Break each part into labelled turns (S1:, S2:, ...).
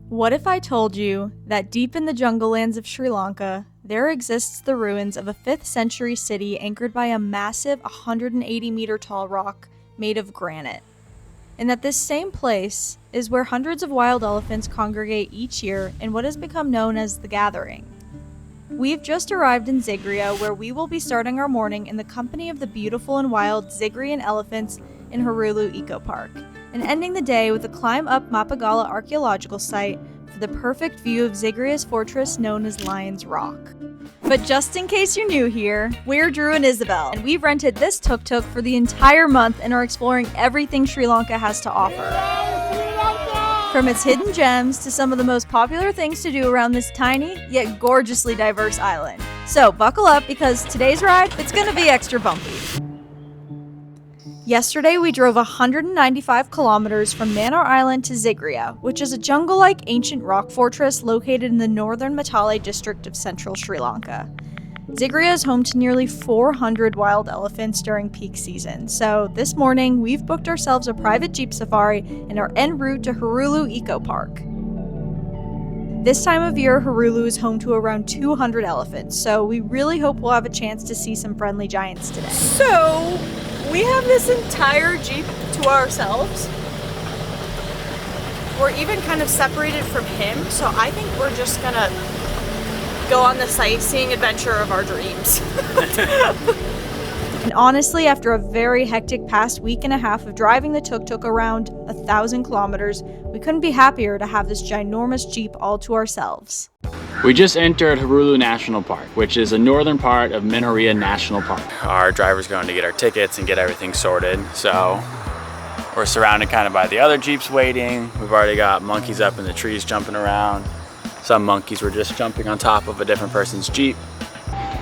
S1: What if I told you that deep in the jungle lands of Sri Lanka, there exists the ruins of a 5th century city anchored by a massive 180-meter tall rock made of granite? And that this same place is where hundreds of wild elephants congregate each year in what has become known as the Gathering. We've just arrived in Sigiriya, where we will be starting our morning in the company of the beautiful and wild Sigiriyan elephants in Hurulu Eco Park, and ending the day with a climb up Mapagala archaeological site for the perfect view of Sigiriya's fortress known as Lion's Rock. But just in case you're new here, we're Drew and Isabel, and we've rented this tuk-tuk for the entire month and are exploring everything Sri Lanka has to offer. From its hidden gems to some of the most popular things to do around this tiny, yet gorgeously diverse island. So buckle up, because today's ride, it's gonna be extra bumpy. Yesterday, we drove 195 kilometers from Manor Island to Sigiriya, which is a jungle-like ancient rock fortress located in the northern Matale district of central Sri Lanka. Sigiriya is home to nearly 400 wild elephants during peak season, so this morning, we've booked ourselves a private jeep safari and are en route to Hurulu Eco Park. This time of year, Hurulu is home to around 200 elephants, so we really hope we'll have a chance to see some friendly giants today.
S2: So, we have this entire jeep to ourselves. We're even kind of separated from him, so I think we're just gonna go on the sightseeing adventure of our dreams.
S1: And honestly, after a very hectic past week and a half of driving the tuk-tuk around 1,000 kilometers, we couldn't be happier to have this ginormous jeep all to ourselves.
S3: We just entered Hurulu National Park, which is a northern part of Minneriya National Park. Our driver's going to get our tickets and get everything sorted, so we're surrounded kind of by the other jeeps waiting. We've already got monkeys up in the trees jumping around. Some monkeys were just jumping on top of a different person's jeep.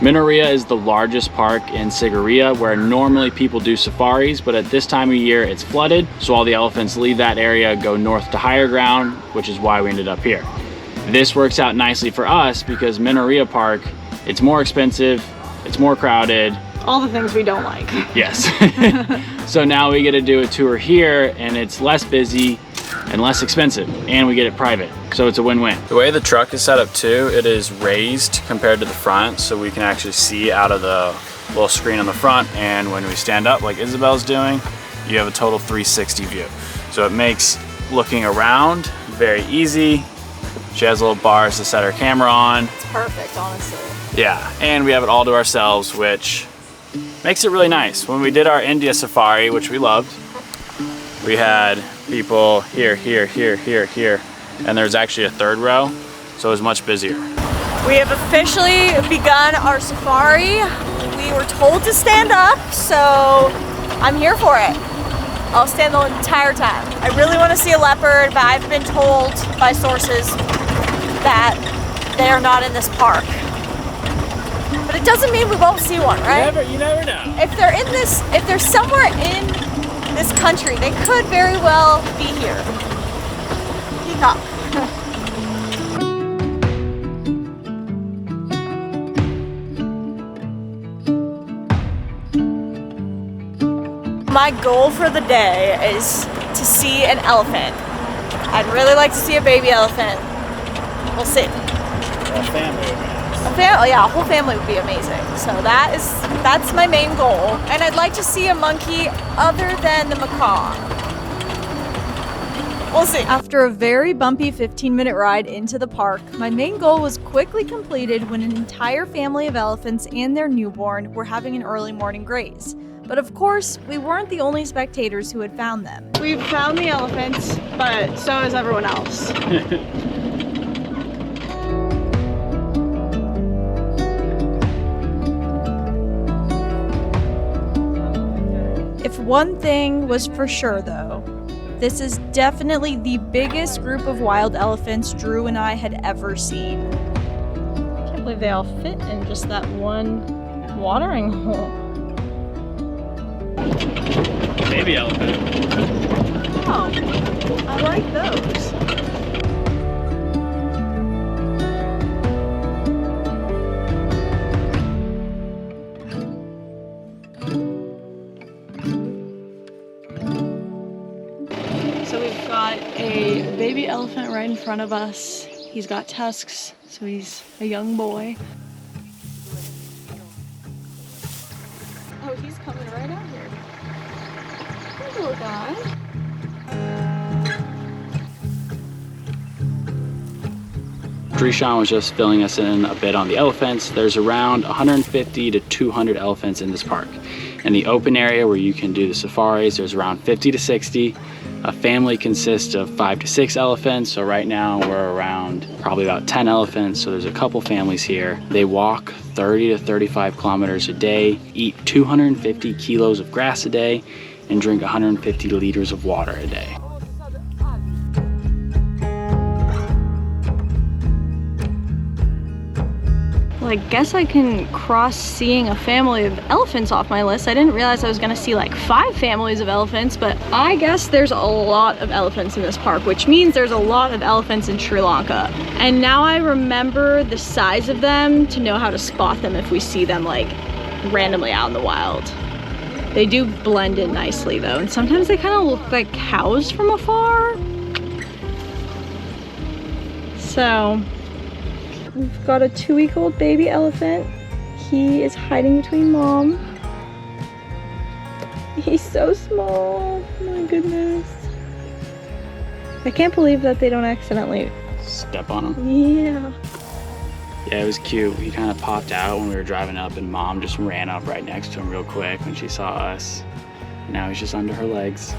S3: Minneriya is the largest park in Sigiriya, where normally people do safaris, but at this time of year it's flooded, so all the elephants leave that area, go north to higher ground, which is why we ended up here. This works out nicely for us because Minneriya Park, it's more expensive, it's more crowded.
S2: All the things we don't like.
S3: Yes. So now we get to do a tour here, and it's less busy and less expensive, and we get it private, so it's a win-win. The way the truck is set up too, it is raised compared to the front, so we can actually see out of the little screen on the front, and when we stand up like Isabel's doing, you have a total 360 view. So it makes looking around very easy. She has little bars to set her camera on.
S2: It's perfect, honestly.
S3: Yeah, and we have it all to ourselves, which makes it really nice. When we did our India safari, which we loved, we had people here, here, here, here, here, and there's actually a third row, so it was much busier.
S2: We have officially begun our safari. We were told to stand up, so I'm here for it. I'll stand the entire time. I really want to see a leopard, but I've been told by sources that they are not in this park. But it doesn't mean we won't see one, right?
S3: You never know.
S2: If they're somewhere in this country, they could very well be here. Peacock. My goal for the day is to see an elephant. I'd really like to see a baby elephant. We'll see.
S3: A family would be nice.
S2: Yeah, a whole family would be amazing. So that's my main goal. And I'd like to see a monkey other than the macaw. We'll see.
S1: After a very bumpy 15-minute ride into the park, my main goal was quickly completed when an entire family of elephants and their newborn were having an early morning graze. But of course, we weren't the only spectators who had found them.
S2: We've found the elephants, but so has everyone else.
S1: If one thing was for sure though, this is definitely the biggest group of wild elephants Drew and I had ever seen.
S2: I can't believe they all fit in just that one watering hole.
S3: Baby elephant.
S2: Oh, I like those. So we've got a baby elephant right in front of us. He's got tusks, so he's a young boy. Oh, he's coming right out here. Hey, little guy.
S3: Drishan was just filling us in a bit on the elephants. There's around 150 to 200 elephants in this park. In the open area where you can do the safaris, there's around 50 to 60. A family consists of 5 to 6 elephants. So right now we're around probably about 10 elephants. So there's a couple families here. They walk 30 to 35 kilometers a day, eat 250 kilos of grass a day, and drink 150 liters of water a day.
S2: Well, I guess I can cross seeing a family of elephants off my list. I didn't realize I was gonna see like 5 families of elephants, but I guess there's a lot of elephants in this park, which means there's a lot of elephants in Sri Lanka. And now I remember the size of them to know how to spot them if we see them like randomly out in the wild. They do blend in nicely though, and sometimes they kind of look like cows from afar. So, we've got a 2-week-old baby elephant. He is hiding between mom. He's so small. Oh my goodness. I can't believe that they don't accidentally
S3: Step on him.
S2: Yeah.
S3: Yeah, it was cute. He kind of popped out when we were driving up, and mom just ran up right next to him real quick when she saw us. Now he's just under her legs.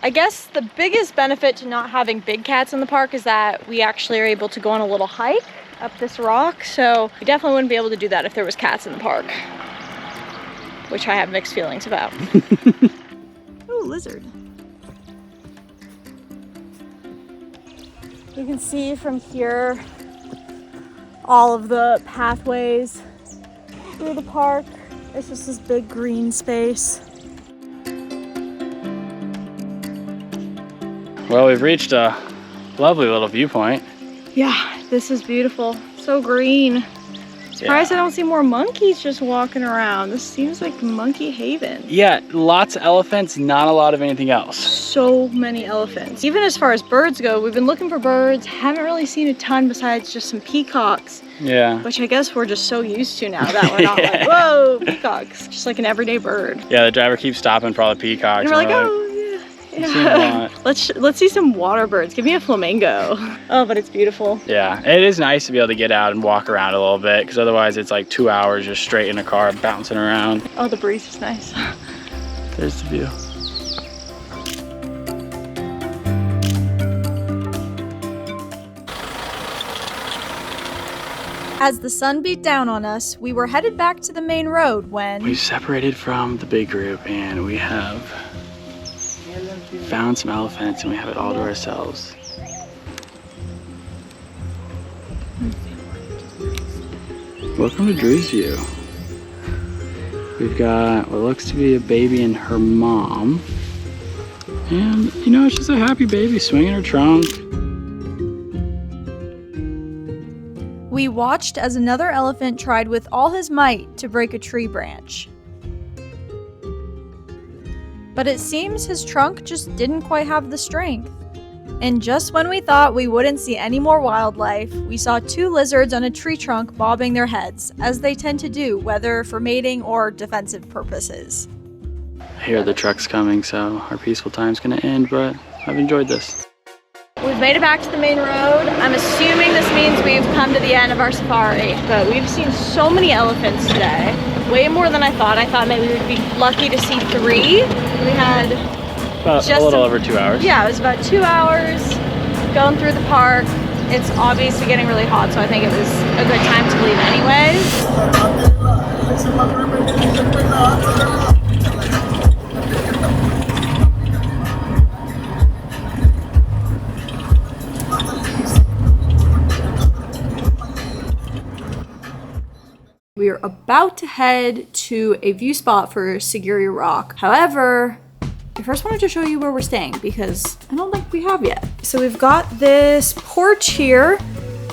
S2: I guess the biggest benefit to not having big cats in the park is that we actually are able to go on a little hike up this rock. So we definitely wouldn't be able to do that if there was cats in the park, which I have mixed feelings about.
S1: Ooh, lizard.
S2: You can see from here all of the pathways through the park. It's just this big green space.
S3: Well, we've reached a lovely little viewpoint.
S2: Yeah, this is beautiful. So green. Surprised I don't see more monkeys just walking around. This seems like monkey haven.
S3: Yeah, lots of elephants, not a lot of anything else.
S2: So many elephants. Even as far as birds go, we've been looking for birds. Haven't really seen a ton besides just some peacocks.
S3: Yeah.
S2: Which I guess we're just so used to now that we're not like, whoa, peacocks. Just like an everyday bird.
S3: Yeah, the driver keeps stopping for all the peacocks.
S2: And we're like, oh, yeah. Let's see some water birds. Give me a flamingo. Oh, but it's beautiful.
S3: Yeah, it is nice to be able to get out and walk around a little bit, because otherwise it's like 2 hours just straight in a car bouncing around.
S2: Oh, the breeze is nice.
S3: There's the view.
S1: As the sun beat down on us, we were headed back to the main road when
S3: We separated from the big group and we have found some elephants and we have it all to ourselves. Welcome to Drew's View. We've got what looks to be a baby and her mom. And, you know, it's just a happy baby swinging her trunk.
S1: we watched as another elephant tried with all his might to break a tree branch. But it seems his trunk just didn't quite have the strength. And just when we thought we wouldn't see any more wildlife, we saw two lizards on a tree trunk bobbing their heads, as they tend to do, whether for mating or defensive purposes.
S3: I hear the truck's coming, so our peaceful time's gonna end, but I've enjoyed this.
S2: We've made it back to the main road. I'm assuming this means we've come to the end of our safari, but we've seen so many elephants today. Way more than I thought. I thought maybe we'd be lucky to see 3. We had
S3: About a little over 2 hours.
S2: Yeah, it was about 2 hours going through the park. It's obviously getting really hot, so I think it was a good time to leave anyways.
S1: We are about to head to a view spot for Sigiriya Rock. However, I first wanted to show you where we're staying because I don't think we have yet. So we've got this porch here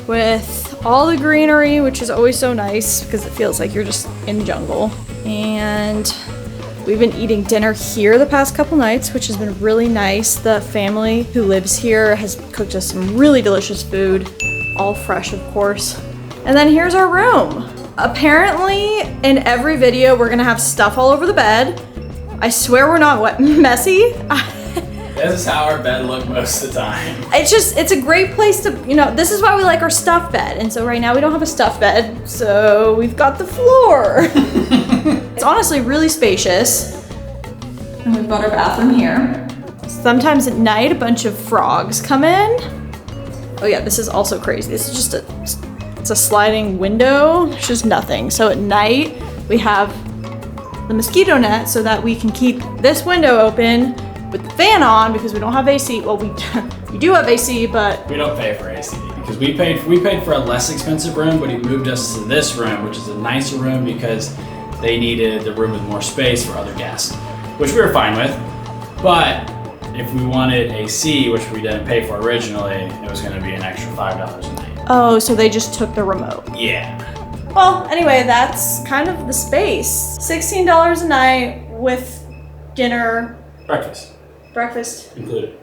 S1: with all the greenery, which is always so nice because it feels like you're just in jungle. And We've been eating dinner here the past couple nights, which has been really nice. The family who lives here has cooked us some really delicious food, all fresh, of course. And then here's our room. Apparently, in every video, we're gonna have stuff all over the bed. I swear we're not messy.
S3: This is how our bed looked most of the time.
S1: It's a great place to, you know, this is why we like our stuffed bed. And so right now we don't have a stuffed bed, so we've got the floor. It's honestly really spacious. And we've got our bathroom here. Sometimes at night, a bunch of frogs come in. Oh yeah, this is also crazy. This is just it's a sliding window. There's just nothing. So at night, we have the mosquito net so that we can keep this window open with the fan on because we don't have AC. Well, we do have AC, but
S3: we don't pay for AC because we paid for a less expensive room, but he moved us to this room, which is a nicer room because they needed the room with more space for other guests, which we were fine with. But if we wanted AC, which we didn't pay for originally, it was going to be an extra $5 a night.
S1: Oh, so they just took the remote.
S3: Yeah.
S1: Well, anyway, that's kind of the space. $16 a night with dinner. Breakfast
S3: Included.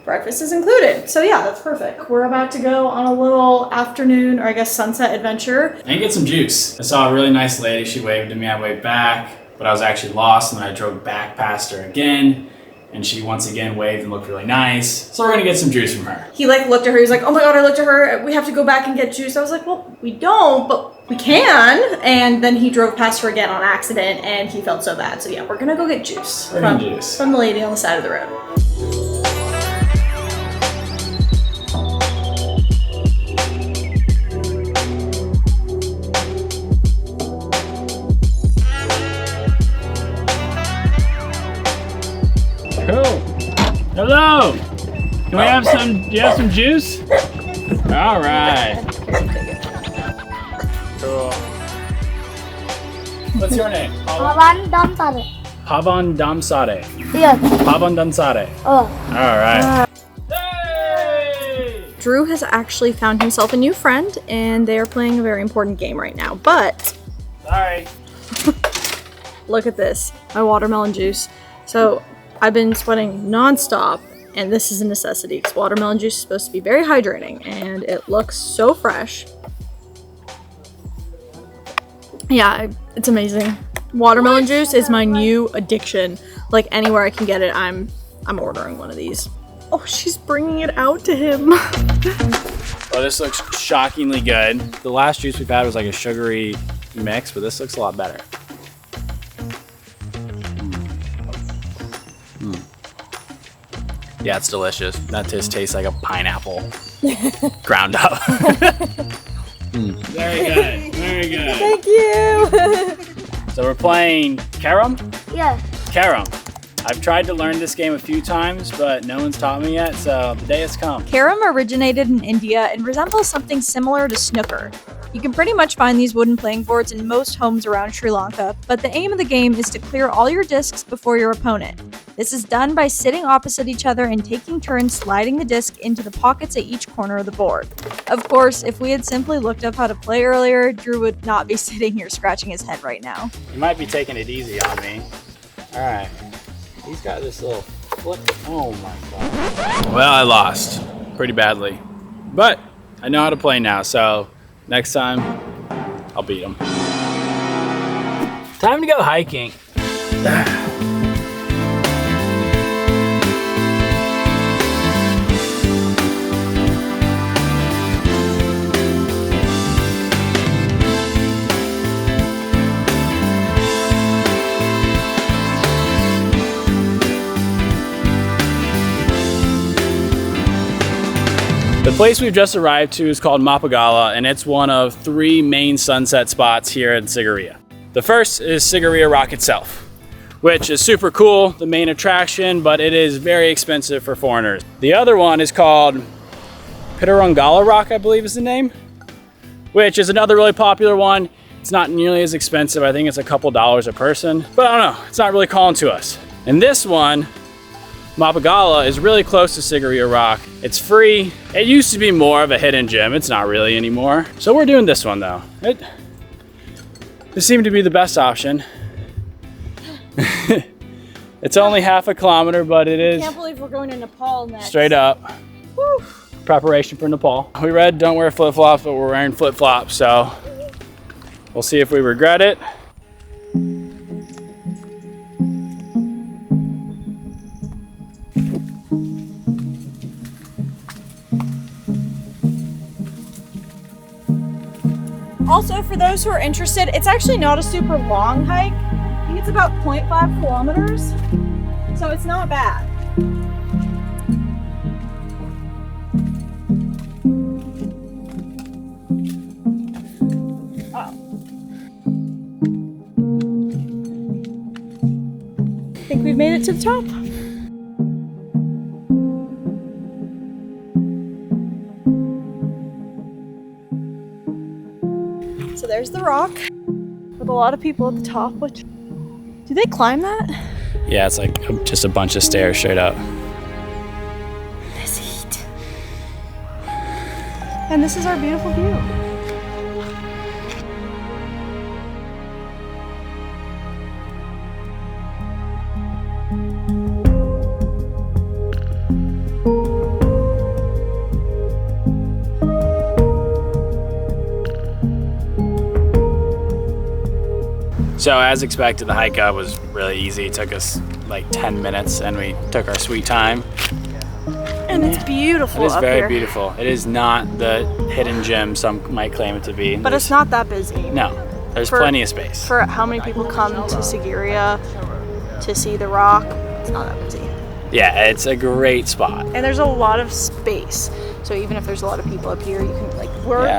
S1: Breakfast is included. So yeah, that's perfect. We're about to go on a little afternoon, or I guess sunset adventure.
S3: And get some juice. I saw a really nice lady. She waved to me. I waved back, but I was actually lost, and then I drove back past her again. And she once again waved and looked really nice. So we're gonna get some juice from her.
S1: He like looked at her, he was like, oh my God, I looked at her, we have to go back and get juice. I was like, well, we don't, but we can. And then he drove past her again on accident and he felt so bad. So yeah, we're gonna go get juice. From the lady on the side of the road.
S3: Cool. Hello. Can we have some? Do you have some juice? All right. Cool. What's your name?
S4: Pavan Damsare.
S3: Pavan Damsare.
S4: Yes.
S3: Pavan Damsare.
S4: Oh.
S3: All right. Hey!
S1: Drew has actually found himself a new friend and they are playing a very important game right now, but
S3: Sorry.
S1: look at this, my watermelon juice. So I've been sweating nonstop, and this is a necessity because watermelon juice is supposed to be very hydrating, and it looks so fresh. Yeah, it's amazing. Watermelon juice is my new addiction. Like anywhere I can get it, I'm ordering one of these. Oh, she's bringing it out to him.
S3: Well, this looks shockingly good. The last juice we've had was like a sugary mix, but this looks a lot better. Yeah, it's delicious. That just tastes like a pineapple ground up. Very good, very good.
S1: Thank you.
S3: So we're playing Carrom?
S4: Yes.
S3: Carrom. I've tried to learn this game a few times, but no one's taught me yet, so the day has come.
S1: Carrom originated in India and resembles something similar to snooker. You can pretty much find these wooden playing boards in most homes around Sri Lanka, but the aim of the game is to clear all your discs before your opponent. This is done by sitting opposite each other and taking turns sliding the disc into the pockets at each corner of the board. Of course, if we had simply looked up how to play earlier, Drew would not be sitting here scratching his head right now.
S3: You might be taking it easy on me. All right. He's got this little flip. Oh my God. Well, I lost pretty badly, but I know how to play now, so next time I'll beat him. Time to go hiking. The place we've just arrived to is called Mapagala, and it's one of 3 main sunset spots here in Sigiriya. The first is Sigiriya Rock itself, which is super cool, the main attraction, but it is very expensive for foreigners. The other one is called Pitarangala Rock, I believe is the name, which is another really popular one. It's not nearly as expensive. I think it's a couple dollars a person, but I don't know, it's not really calling to us. And this one, Mapagala, is really close to Sigiriya Rock. It's free. It used to be more of a hidden gem. It's not really anymore. So we're doing this one though. This seemed to be the best option. It's only half a kilometer, but it is
S2: Can't believe we're going to Nepal next.
S3: straight up.
S2: Woo.
S3: Preparation for Nepal. We read don't wear flip-flops, but we're wearing flip-flops, so we'll see if we regret it.
S2: Also, for those who are interested, it's actually not a super long hike. I think it's about 0.5 kilometers, so it's not bad. Oh. I think we've made it to the top. So there's the rock with a lot of people at the top, which, do they climb that?
S3: Yeah, it's like just a bunch of stairs straight up.
S2: This heat. And this is our beautiful view.
S3: So as expected, the hike up was really easy. It took us like 10 minutes and we took our sweet time.
S2: And it's beautiful
S3: It is
S2: up
S3: very
S2: here.
S3: beautiful. It is not the hidden gem some might claim it to be.
S2: But it's not that busy.
S3: No, there's plenty of space.
S2: For how many people come to Sigiriya to see the rock, it's not that busy.
S3: Yeah, it's a great spot.
S2: And there's a lot of space. So even if there's a lot of people up here, you can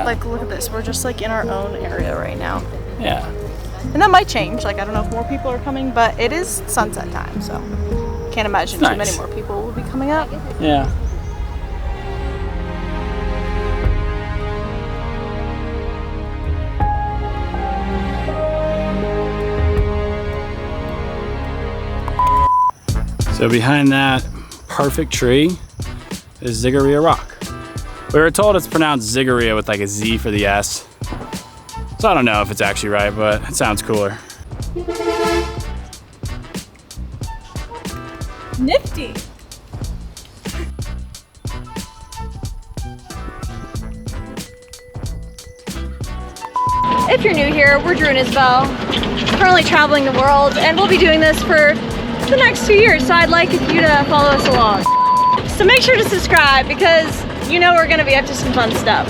S2: like look at this. We're just like in our own area right now.
S3: Yeah.
S2: And that might change. Like I don't know if more people are coming, but it is sunset time, so can't imagine too many more people will be coming up.
S3: Yeah. So behind that perfect tree is Sigiriya Rock. We were told it's pronounced Sigiriya with like a Z for the S. So I don't know if it's actually right, but it sounds cooler.
S2: Nifty. If you're new here, we're Drew and Isabel, currently traveling the world, and we'll be doing this for the next 2 years, so I'd like you to follow us along. So make sure to subscribe because you know we're gonna be up to some fun stuff.